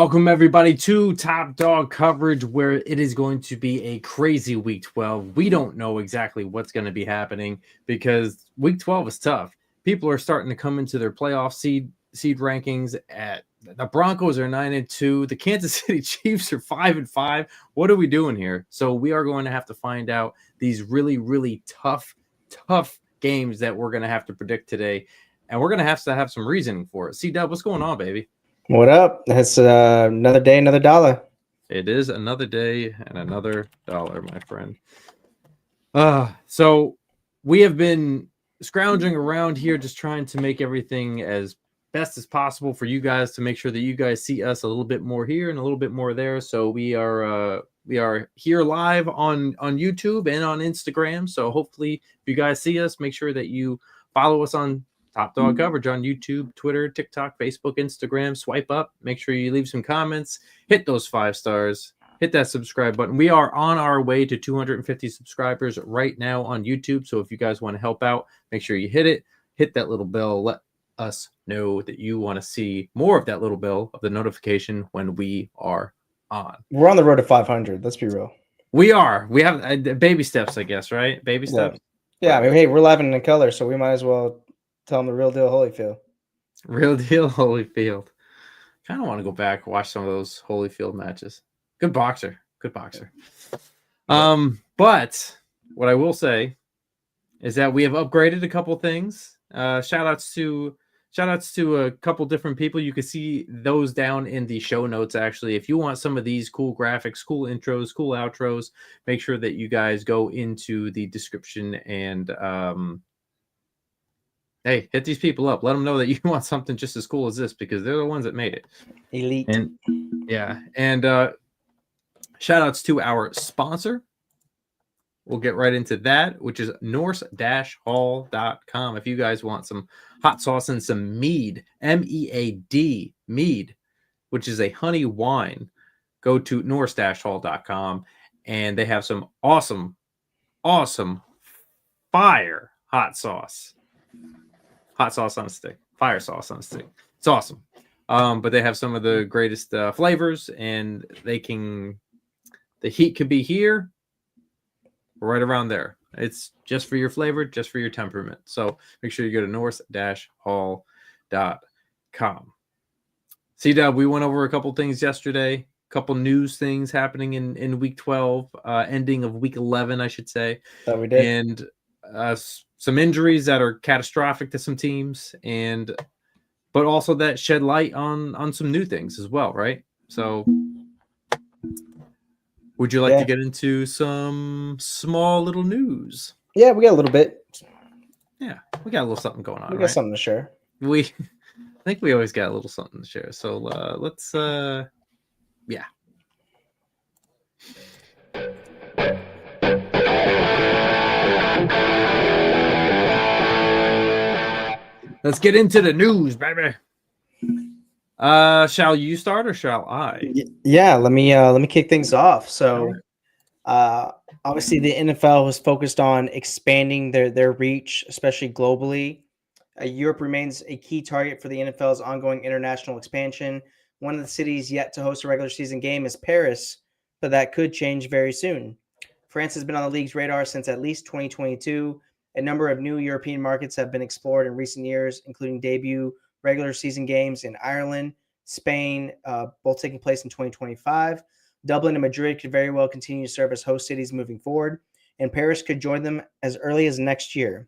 Welcome, everybody, to Top Dog Coverage, where it is going to be a crazy Week 12. We don't know exactly what's going to be happening because Week 12 is tough. People are starting to come into their playoff seed rankings. The Broncos are 9-2. The Kansas City Chiefs are 5-5. What are we doing here? So we are going to have to find out these really, really tough games that we're going to have to predict today. And we're going to have some reasoning for it. C-Dub, what's going on, baby? What up? It's another day, another dollar. It is another day and another dollar, my friend. So we have been scrounging around here, just trying to make everything as best as possible for you guys to make sure that you guys see us a little bit more here and a little bit more there. So we are here live on YouTube and on Instagram. So hopefully, if you guys see us, make sure that you follow us on Top Dog Coverage on YouTube, Twitter, TikTok, Facebook, Instagram. Swipe up. Make sure you leave some comments. Hit those 5 stars. Hit that subscribe button. We are on our way to 250 subscribers right now on YouTube. So if you guys want to help out, make sure you hit it. Hit that little bell. Let us know that you want to see more of that little bell of the notification when we are on. We're on the road to 500. Let's be real. We are. We have baby steps, I guess, right? Baby steps. Yeah. I mean, hey, we're live in color, so we might as well tell them the real deal Holyfield. Real deal Holyfield. Kind of want to go back watch some of those Holyfield matches. Good boxer. But what I will say is that we have upgraded a couple things. Shout outs to a couple different people. You can see those down in the show notes. Actually, if you want some of these cool graphics, cool intros, cool outros, make sure that you guys go into the description and hey, hit these people up. Let them know that you want something just as cool as this because they're the ones that made it. Elite. And shout outs to our sponsor. We'll get right into that, which is Norse-Hall.com. If you guys want some hot sauce and some mead, MEAD, mead, which is a honey wine, go to Norse-Hall.com and they have some awesome fire hot sauce. Hot sauce on a stick. Fire sauce on a stick. It's awesome. But they have some of the greatest flavors, and the heat could be here, right around there. It's just for your flavor, just for your temperament. So make sure you go to Norse-Hall.com. C-Dub, we went over a couple things yesterday, a couple news things happening in Week 12, ending of Week 11, I should say. That we did. And some injuries that are catastrophic to some teams, but also that shed light on some new things as well, right? So would you like to get into some small little news? Yeah, we got a little bit. Yeah, we got a little something going on. We got something to share. I think we always got a little something to share. So let's Let's get into the news, baby. Shall you start or shall I? Yeah, let me kick things off. So, obviously, the NFL was focused on expanding their reach, especially globally. Europe remains a key target for the NFL's ongoing international expansion. One of the cities yet to host a regular season game is Paris, but that could change very soon. France has been on the league's radar since at least 2022. A number of new European markets have been explored in recent years, including debut regular season games in Ireland, Spain, both taking place in 2025. Dublin and Madrid could very well continue to serve as host cities moving forward, and Paris could join them as early as next year.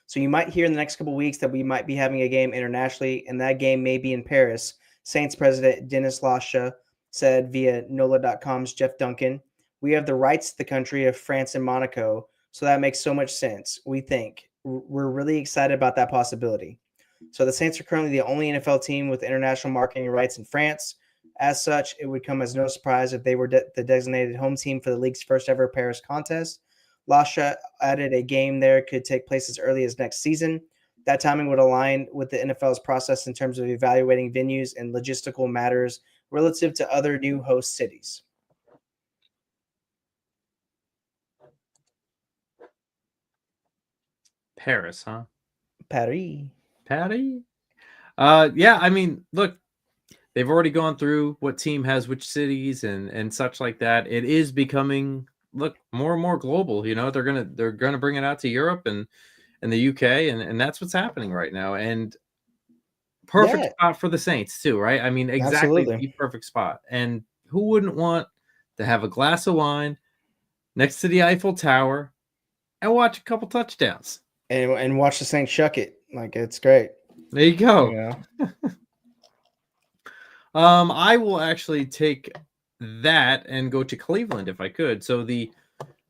So you might hear in the next couple of weeks that we might be having a game internationally, and that game may be in Paris. Saints president Dennis Lasha said via NOLA.com's Jeff Duncan, "We have the rights to the country of France and Monaco, so that makes so much sense. We think we're really excited about that possibility." So the Saints are currently the only NFL team with international marketing rights in France. As such, it would come as no surprise if they were the designated home team for the league's first ever Paris contest. Lasha added a game there could take place as early as next season. That timing would align with the NFL's process in terms of evaluating venues and logistical matters relative to other new host cities. Paris, huh? Paris. Yeah, I mean, look, they've already gone through what team has which cities and such like that. It is becoming more and more global. You know, they're gonna bring it out to Europe and the UK, and that's what's happening right now. And perfect Yeah, spot for the Saints too, right? I mean, exactly absolutely. the perfect spot. And who wouldn't want to have a glass of wine next to the Eiffel Tower and watch a couple touchdowns? And watch the Saints shuck it. Like it's great. There you You go. know. I will actually take that and go to Cleveland if I could. So the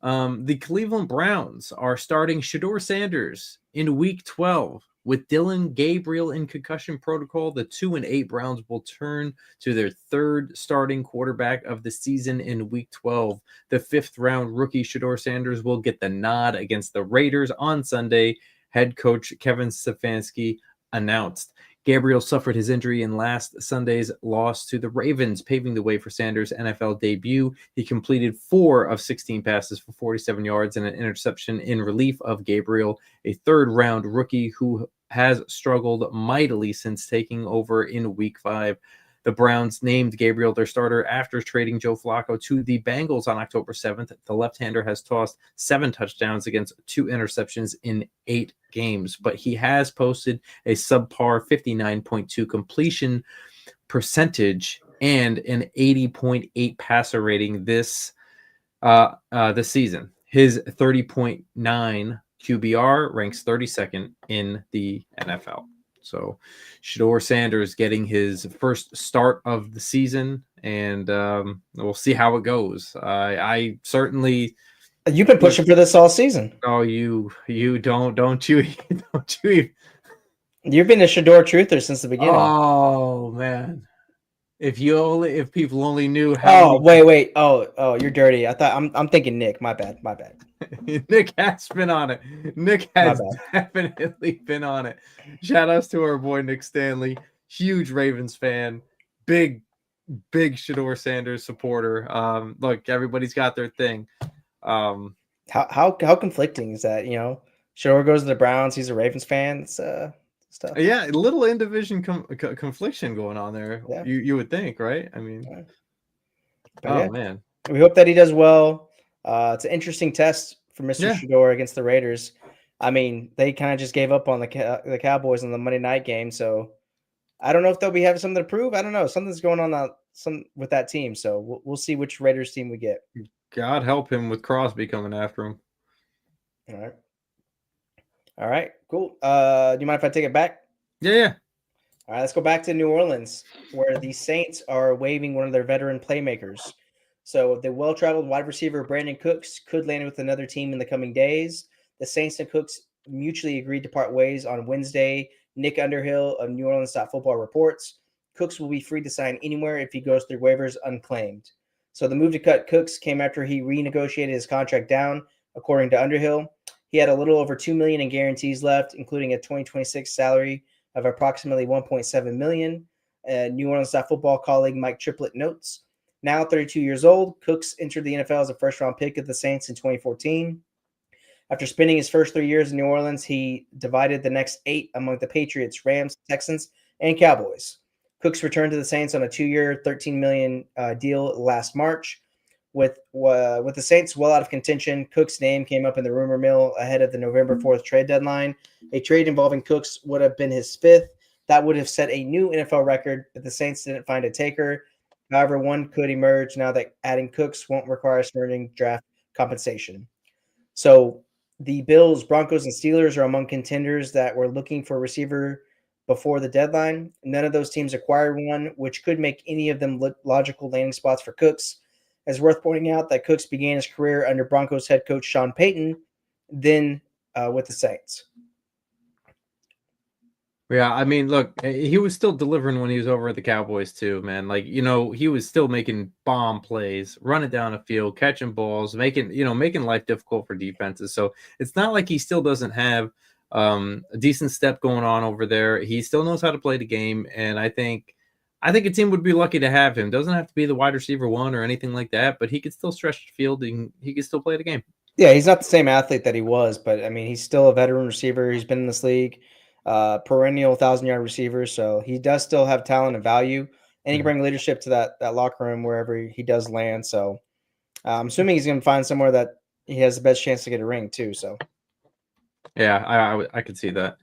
Cleveland Browns are starting Shedeur Sanders in Week 12 with Dylan Gabriel in concussion protocol. The 2-8 Browns will turn to their third starting quarterback of the season in Week 12. The fifth-round rookie Shedeur Sanders will get the nod against the Raiders on Sunday. Head coach Kevin Stefanski announced. Gabriel suffered his injury in last Sunday's loss to the Ravens, paving the way for Sanders' NFL debut. He completed 4 of 16 passes for 47 yards and an interception in relief of Gabriel, a third-round rookie who has struggled mightily since taking over in Week 5. The Browns named Gabriel their starter after trading Joe Flacco to the Bengals on October 7th. The left-hander has tossed 7 touchdowns against 2 interceptions in 8 games, but he has posted a subpar 59.2 completion percentage and an 80.8 passer rating this season. His 30.9 QBR ranks 32nd in the NFL. So Shedeur Sanders getting his first start of the season, and we'll see how it goes. I certainly. You've been pushing for this all season. Oh, you don't you. You've been a Shedeur truther since the beginning. Oh man, if people only knew how. Oh wait. Oh, you're dirty. I thought I'm thinking Nick. My bad. Nick has been on it. Nick has definitely been on it. Shout outs to our boy Nick Stanley, huge Ravens fan, big Shedeur Sanders supporter. Look, everybody's got their thing. How conflicting is that? You know, Shedeur goes to the Browns. He's a Ravens fan. It's stuff. Yeah, a little in division confliction going on there. Yeah. You would think, right? I mean, man, we hope that he does well. It's an interesting test for Mr. Yeah. Shedeur against the Raiders. I mean, they kind of just gave up on the Cowboys in the Monday night game, so I don't know if they'll be having something to prove. I don't know. Something's going on with that team, so we'll see which Raiders team we get. God help him with Crosby coming after him. All right, cool. Do you mind if I take it back? Yeah. All right, let's go back to New Orleans, where the Saints are waiving one of their veteran playmakers. So the well-traveled wide receiver Brandon Cooks could land with another team in the coming days. The Saints and Cooks mutually agreed to part ways on Wednesday. Nick Underhill of New Orleans Football reports Cooks will be free to sign anywhere if he goes through waivers unclaimed. So the move to cut Cooks came after he renegotiated his contract down, according to Underhill. He had a little over $2 million in guarantees left, including a 2026 salary of approximately $1.7 million. New Orleans Football colleague Mike Triplett notes. Now 32 years old, Cooks entered the NFL as a first-round pick of the Saints in 2014. After spending his first 3 years in New Orleans, he divided the next 8 among the Patriots, Rams, Texans, and Cowboys. Cooks returned to the Saints on a 2-year, $13 million deal last March. With the Saints well out of contention, Cooks' name came up in the rumor mill ahead of the November 4th trade deadline. A trade involving Cooks would have been his 5th. That would have set a new NFL record, but the Saints didn't find a taker. However, one could emerge now that adding Cooks won't require surrendering draft compensation. So the Bills, Broncos, and Steelers are among contenders that were looking for a receiver before the deadline. None of those teams acquired one, which could make any of them logical landing spots for Cooks. It's worth pointing out that Cooks began his career under Broncos head coach Sean Payton, then with the Saints. Yeah, I mean, look, he was still delivering when he was over at the Cowboys too, man. Like, he was still making bomb plays, running down the field, catching balls, making life difficult for defenses. So it's not like he still doesn't have a decent step going on over there. He still knows how to play the game, and I think a team would be lucky to have him. Doesn't have to be the wide receiver one or anything like that, but he could still stretch the field and he could still play the game. Yeah, he's not the same athlete that he was, but I mean, he's still a veteran receiver. He's been in this league, perennial 1,000-yard receiver, so he does still have talent and value. and he can bring leadership to that locker room wherever he does land. So I'm assuming he's going to find somewhere that he has the best chance to get a ring too. So yeah, I could see that.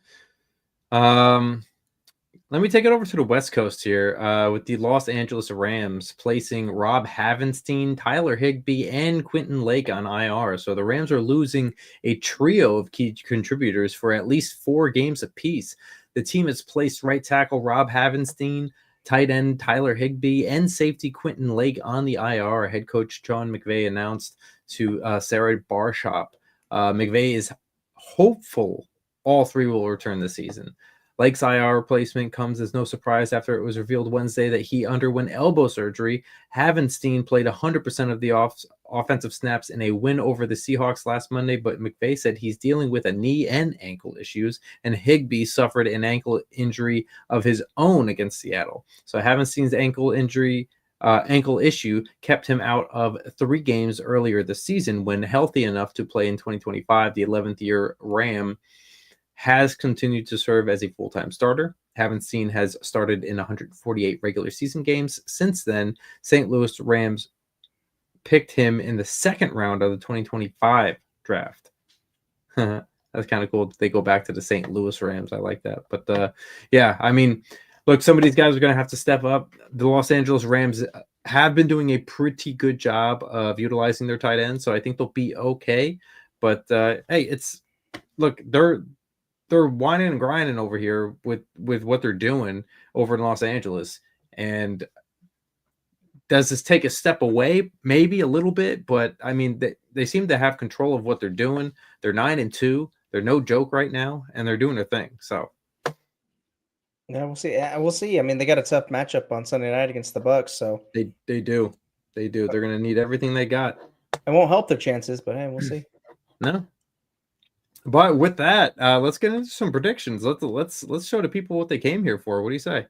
Let me take it over to the West Coast here with the Los Angeles Rams placing Rob Havenstein, Tyler Higbee, and Quentin Lake on IR. So the Rams are losing a trio of key contributors for at least 4 games apiece. The team has placed right tackle Rob Havenstein, tight end Tyler Higbee, and safety Quentin Lake on the IR. Head coach Sean McVay announced to Sarah Barshop. McVay is hopeful all 3 will return this season. Lake's IR replacement comes as no surprise after it was revealed Wednesday that he underwent elbow surgery. Havenstein played 100% of the offensive snaps in a win over the Seahawks last Monday, but McVay said he's dealing with a knee and ankle issues, and Higbee suffered an ankle injury of his own against Seattle. So Havenstein's ankle issue kept him out of 3 games earlier this season. When healthy enough to play in 2025, the 11th year Ram has continued to serve as a full-time starter. Havenstein has started in 148 regular season games. Since then, St. Louis Rams picked him in the 2nd round of the 2025 draft. That's kind of cool. They go back to the St. Louis Rams. I like that. But yeah, I mean, look, some of these guys are going to have to step up. The Los Angeles Rams have been doing a pretty good job of utilizing their tight ends, so I think they'll be okay. But hey, they're whining and grinding over here with what they're doing over in Los Angeles. And does this take a step away? Maybe a little bit, but I mean, they seem to have control of what they're doing. They're 9-2. They're no joke right now, and they're doing their thing. So yeah, we'll see. We'll see. I mean, they got a tough matchup on Sunday night against the Bucks, so they do. They're going to need everything they got. It won't help their chances, but hey, we'll see. No. But with that, let's get into some predictions. Let's show the people what they came here for. What do you say?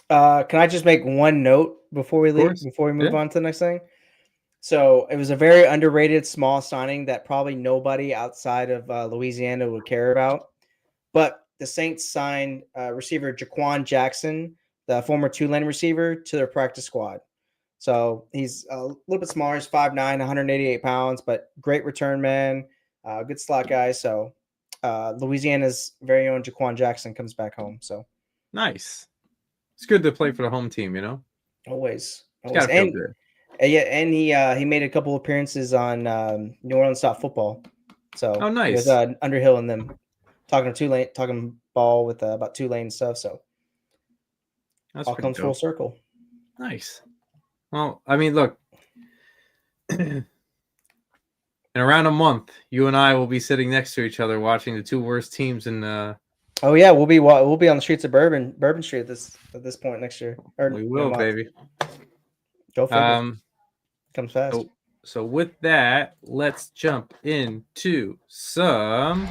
Can I just make one note before we leave? Before we move on to the next thing? So it was a very underrated small signing that probably nobody outside of Louisiana would care about. But the Saints signed receiver Jaquan Jackson, the former Tulane receiver, to their practice squad. So he's a little bit smaller. He's 5'9", 188 pounds, but great return man. Good slot guy. So Louisiana's very own Jaquan Jackson comes back home. So nice. It's good to play for the home team, you know. Always. It's gotta feel good. Yeah, and he made a couple appearances on New Orleans Stop Football. So nice. With Underhill and them talking ball with about Tulane stuff. So that's all comes full circle. Nice. Well, I mean, look. In around a month, you and I will be sitting next to each other watching the 2 worst teams in Oh yeah, we'll be on the streets of Bourbon Street at this point next year. We will, baby. Go figure. Comes fast. So with that, let's jump into some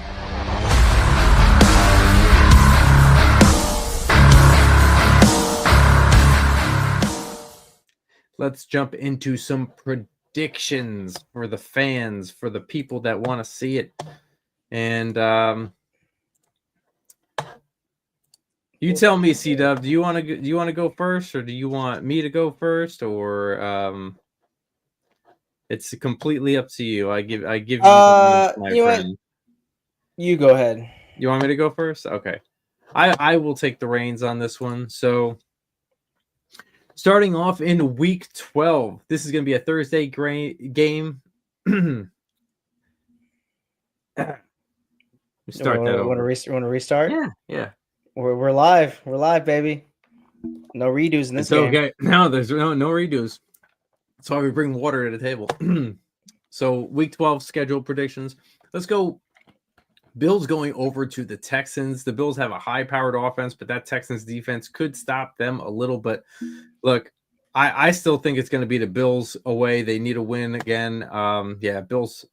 predictions for the fans, for the people that want to see it. And you tell me, C-Dub, do you want to go first, or do you want me to go first, or it's completely up to you. I give you my friend. You go ahead. You want me to go first? Okay. I will take the reins on this one. So starting off in week 12, this is going to be a Thursday game. Start that over. Want to restart? Yeah. We're live. We're live, baby. No redos in this game. Okay. No, there's no redos. That's why we bring water to the table. So week 12 schedule predictions. Let's go. Bills going over to the Texans. The Bills have a high-powered offense, but that Texans defense could stop them a little. But look, I still think it's going to be the Bills away. They need a win again. Bills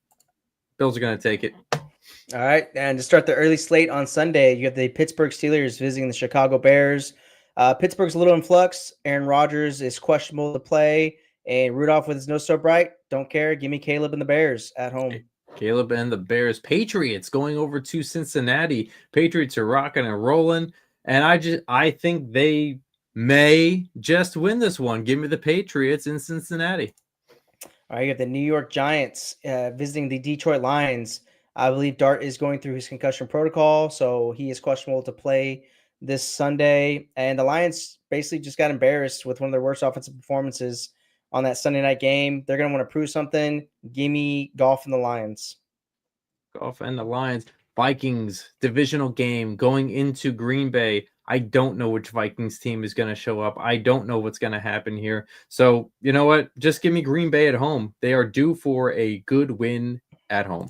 are going to take it. All right, and to start the early slate on Sunday, you have the Pittsburgh Steelers visiting the Chicago Bears. Pittsburgh's a little in flux. Aaron Rodgers is questionable to play, and Rudolph with his nose so bright. Don't care. Give me Caleb and the Bears at home. Caleb and the Bears. Patriots going over to Cincinnati. Patriots are rocking and rolling, and I think they may just win this one. Give me the Patriots in Cincinnati. All right, you have the New York Giants visiting the Detroit Lions. I believe Dart is going through his concussion protocol, so he is questionable to play this Sunday. And the Lions basically just got embarrassed with one of their worst offensive performances on that Sunday night game. They're going to want to prove something. Give me Golf and the Lions. Golf and the Lions. Vikings divisional game going into Green Bay. I don't know which Vikings team is going to show up. I don't know what's going to happen here. So, you know what? Just give me Green Bay at home. They are due for a good win at home.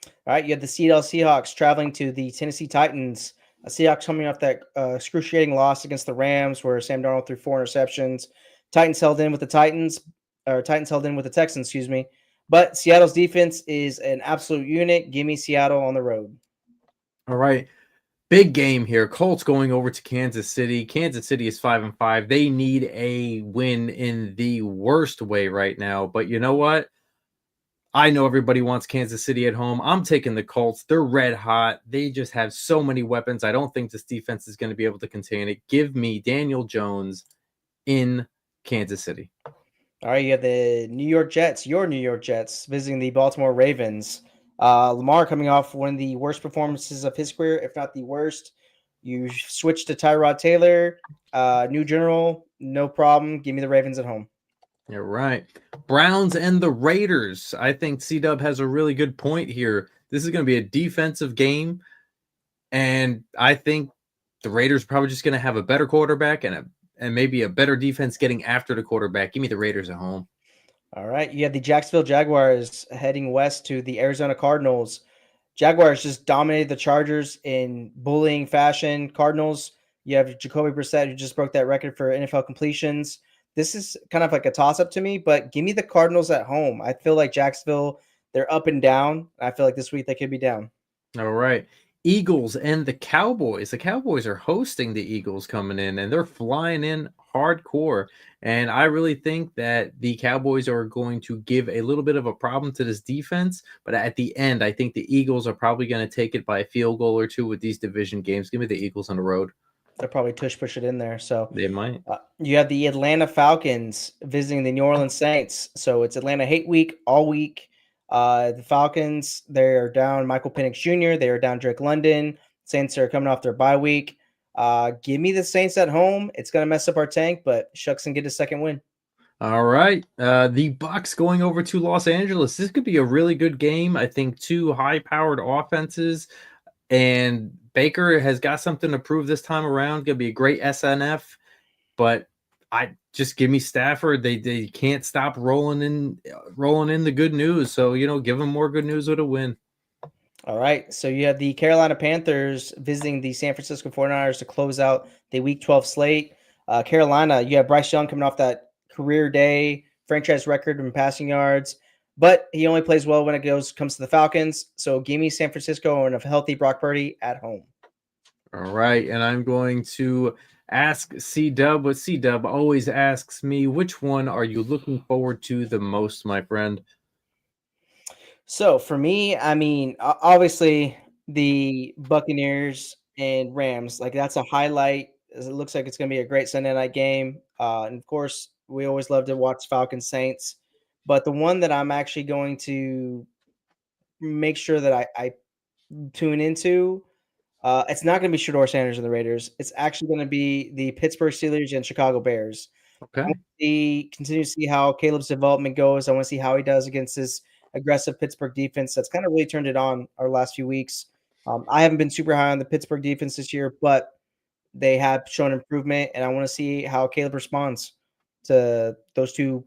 All right, you have the Seattle Seahawks traveling to the Tennessee Titans. Seahawks coming off that excruciating loss against the Rams where Sam Darnold threw 4 interceptions. Titans held in with the Texans, excuse me. But Seattle's defense is an absolute unit. Give me Seattle on the road. All right. Big game here. Colts going over to Kansas City. Kansas City is 5-5. They need a win in the worst way right now. But you know what? I know everybody wants Kansas City at home. I'm taking the Colts. They're red hot. They just have so many weapons. I don't think this defense is going to be able to contain it. Give me Daniel Jones in Kansas City. All right, you have the New York Jets, your New York Jets, visiting the Baltimore Ravens. Lamar coming off one of the worst performances of his career, if not the worst. You switch to Tyrod Taylor, new general, no problem. Give me the Ravens at home. You're right. Browns and the Raiders. I think C-Dub has a really good point here. This is going to be a defensive game, and I think the Raiders are probably just going to have a better quarterback and maybe a better defense getting after the quarterback. Give me the Raiders at home. All right. You have the Jacksonville Jaguars heading west to the Arizona Cardinals. Jaguars just dominated the Chargers in bullying fashion. Cardinals, you have Jacoby Brissett, who just broke that record for NFL completions. This is kind of like a toss-up to me, but give me the Cardinals at home. I feel like Jacksonville, they're up and down. I feel like this week they could be down. All right. Eagles and the Cowboys. The Cowboys are hosting the Eagles coming in, and they're flying in hardcore. And I really think that the Cowboys are going to give a little bit of a problem to this defense. But at the end, I think the Eagles are probably going to take it by a field goal or two with these division games. Give me the Eagles on the road. They'll probably push it in there. So they might. You have the Atlanta Falcons visiting the New Orleans Saints. So it's Atlanta hate week all week. The Falcons, they're down Michael Penix Jr., they are down Drake London. Saints are coming off their bye week. Give me the Saints at home. It's going to mess up our tank, but shucks and get a second win. All right. The Bucs going over to Los Angeles. This could be a really good game. I think 2 high-powered offenses, and Baker has got something to prove this time around. Going to be a great SNF, but I just give me Stafford. They can't stop rolling in the good news. So, give them more good news with a win. All right. So you have the Carolina Panthers visiting the San Francisco 49ers to close out the Week 12 slate. Carolina, you have Bryce Young coming off that career day, franchise record in passing yards, but he only plays well when it comes to the Falcons. So give me San Francisco and a healthy Brock Purdy at home. All right. And I'm going to ask C-Dub what C-Dub always asks me. Which one are you looking forward to the most, my friend? So for me, I mean, obviously the Buccaneers and Rams, like that's a highlight. It looks like it's going to be a great Sunday night game. And of course, we always love to watch Falcons Saints. But the one that I'm actually going to make sure that I tune into, it's not going to be Shedeur Sanders and the Raiders. It's actually going to be the Pittsburgh Steelers and Chicago Bears. Okay. I want to continue to see how Caleb's development goes. I want to see how he does against this aggressive Pittsburgh defense that's kind of really turned it on our last few weeks. I haven't been super high on the Pittsburgh defense this year, but they have shown improvement, and I want to see how Caleb responds to those 2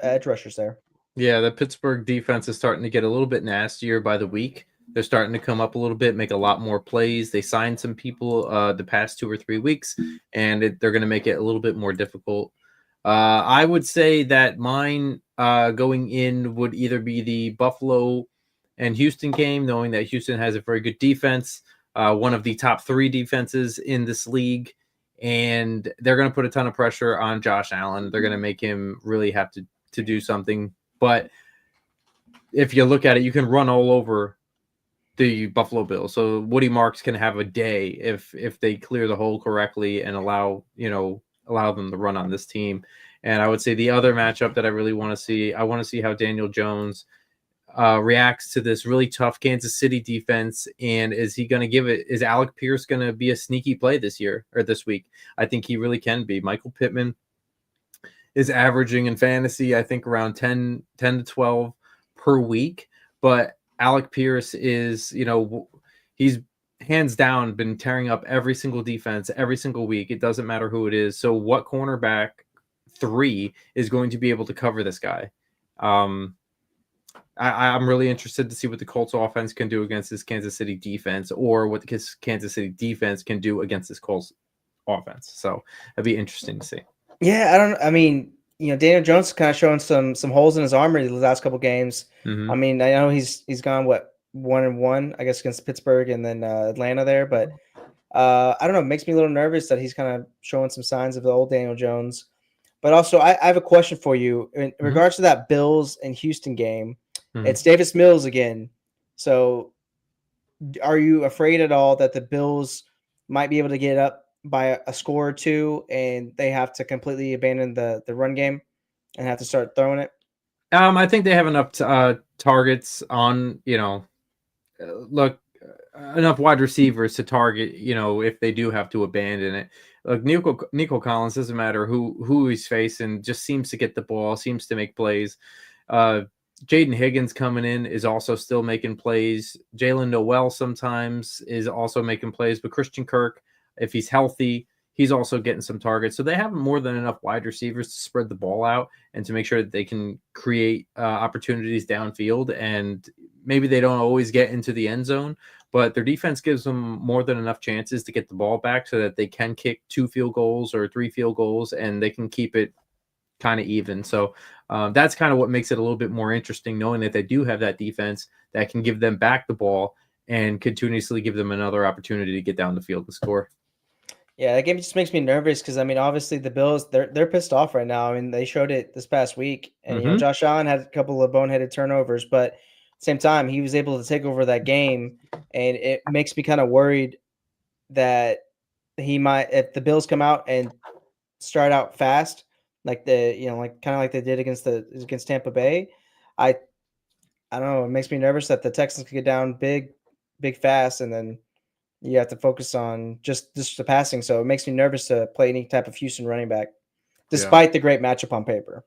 edge rushers there. Yeah, the Pittsburgh defense is starting to get a little bit nastier by the week. They're starting to come up a little bit, make a lot more plays. They signed some people the past 2 or 3 weeks, and they're going to make it a little bit more difficult. I would say that mine going in would either be the Buffalo and Houston game, knowing that Houston has a very good defense, one of the top 3 defenses in this league, and they're going to put a ton of pressure on Josh Allen. They're going to make him really have to do something. But if you look at it, you can run all over the Buffalo Bills. So Woody Marks can have a day if they clear the hole correctly and allow them to run on this team. And I would say the other matchup that I really want to see, I want to see how Daniel Jones reacts to this really tough Kansas City defense. And is he going to give it? Is Alec Pierce going to be a sneaky play this year or this week? I think he really can be. Michael Pittman is averaging in fantasy, I think, around 10 to 12 per week. But Alec Pierce is, he's hands down been tearing up every single defense every single week. It doesn't matter who it is. So what cornerback 3 is going to be able to cover this guy? I'm really interested to see what the Colts offense can do against this Kansas City defense, or what the Kansas City defense can do against this Colts offense. So it'd be interesting to see. Yeah, I mean, Daniel Jones kind of showing some holes in his armor the last couple games. Mm-hmm. I mean, I know he's gone 1-1, I guess, against Pittsburgh and then Atlanta there, but I don't know. It makes me a little nervous that he's kind of showing some signs of the old Daniel Jones. But also, I have a question for you in regards to that Bills and Houston game. Mm-hmm. It's Davis Mills again. So, are you afraid at all that the Bills might be able to get up by a score or two and they have to completely abandon the run game and have to start throwing it? I think they have enough targets on, enough wide receivers to target, if they do have to abandon it. Like Nico Collins, doesn't matter who he's facing, just seems to get the ball, seems to make plays. Jaden Higgins coming in is also still making plays. Jalen Noel sometimes is also making plays, but Christian Kirk, if he's healthy, he's also getting some targets. So they have more than enough wide receivers to spread the ball out and to make sure that they can create opportunities downfield. And maybe they don't always get into the end zone, but their defense gives them more than enough chances to get the ball back so that they can kick 2 field goals or 3 field goals, and they can keep it kind of even. So that's kind of what makes it a little bit more interesting, knowing that they do have that defense that can give them back the ball and continuously give them another opportunity to get down the field to score. Yeah, that game just makes me nervous because, I mean, obviously the Bills, they're pissed off right now. I mean, they showed it this past week. And, Josh Allen had a couple of boneheaded turnovers, but at the same time, he was able to take over that game. And it makes me kind of worried that he might, if the Bills come out and start out fast, like like they did against Tampa Bay, I don't know. It makes me nervous that the Texans could get down big fast, and then you have to focus on just the passing. So it makes me nervous to play any type of Houston running back, despite the great matchup on paper.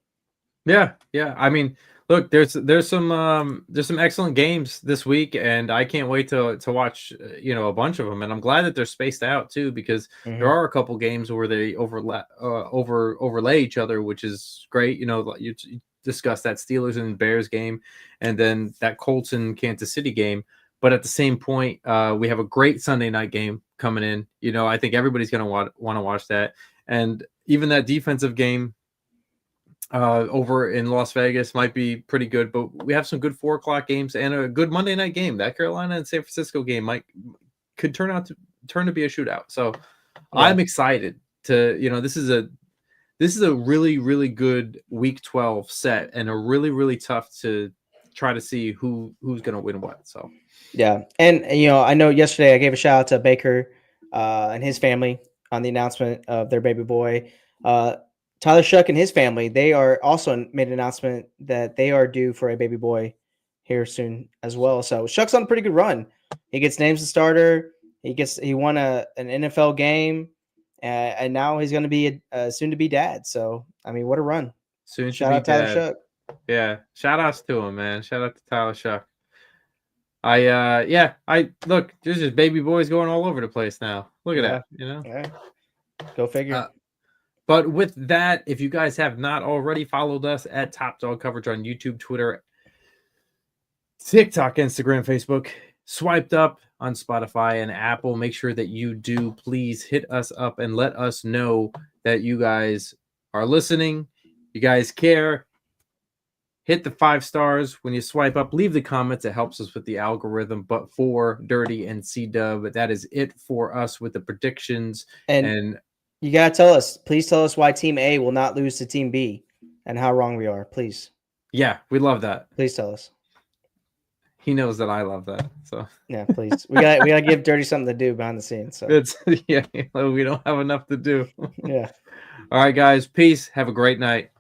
Yeah. I mean, look, there's some excellent games this week, and I can't wait to watch a bunch of them. And I'm glad that they're spaced out too, because there are a couple games where they overlay each other, which is great. You discussed that Steelers and Bears game, and then that Colts and Kansas City game. But at the same point, we have a great Sunday night game coming in. I think everybody's going to want to watch that. And even that defensive game over in Las Vegas might be pretty good. But we have some good 4:00 games and a good Monday night game. That Carolina and San Francisco game could turn to be a shootout. So I'm excited to, this is a really, really good Week 12 set, and a really, really tough to try to see who's going to win what. So. Yeah. And, I know yesterday I gave a shout out to Baker and his family on the announcement of their baby boy. Tyler Shuck and his family, they are also made an announcement that they are due for a baby boy here soon as well. So Shuck's on a pretty good run. He gets named as a starter. He won an NFL game, and now he's going to be a soon-to-be dad. So, I mean, what a run. Shout out Tyler Shuck. Yeah. Shout outs to him, man. Shout out to Tyler Shuck. Look, there's just baby boys going all over the place now. Look at that, Yeah. Go figure. But with that, if you guys have not already followed us at Top Dog Coverage on YouTube, Twitter, TikTok, Instagram, Facebook, swiped up on Spotify and Apple, make sure that you do. Please hit us up and let us know that you guys are listening. You guys care. Hit the 5 stars when you swipe up. Leave the comments. It helps us with the algorithm. But for Dirty and C-Dub, that is it for us with the predictions. And you got to tell us. Please tell us why Team A will not lose to Team B and how wrong we are. Please. Yeah, we love that. Please tell us. he knows that I love that. So Yeah, please. We gotta give Dirty something to do behind the scenes. So it's yeah, we don't have enough to do. yeah. All right, guys. Peace. Have a great night.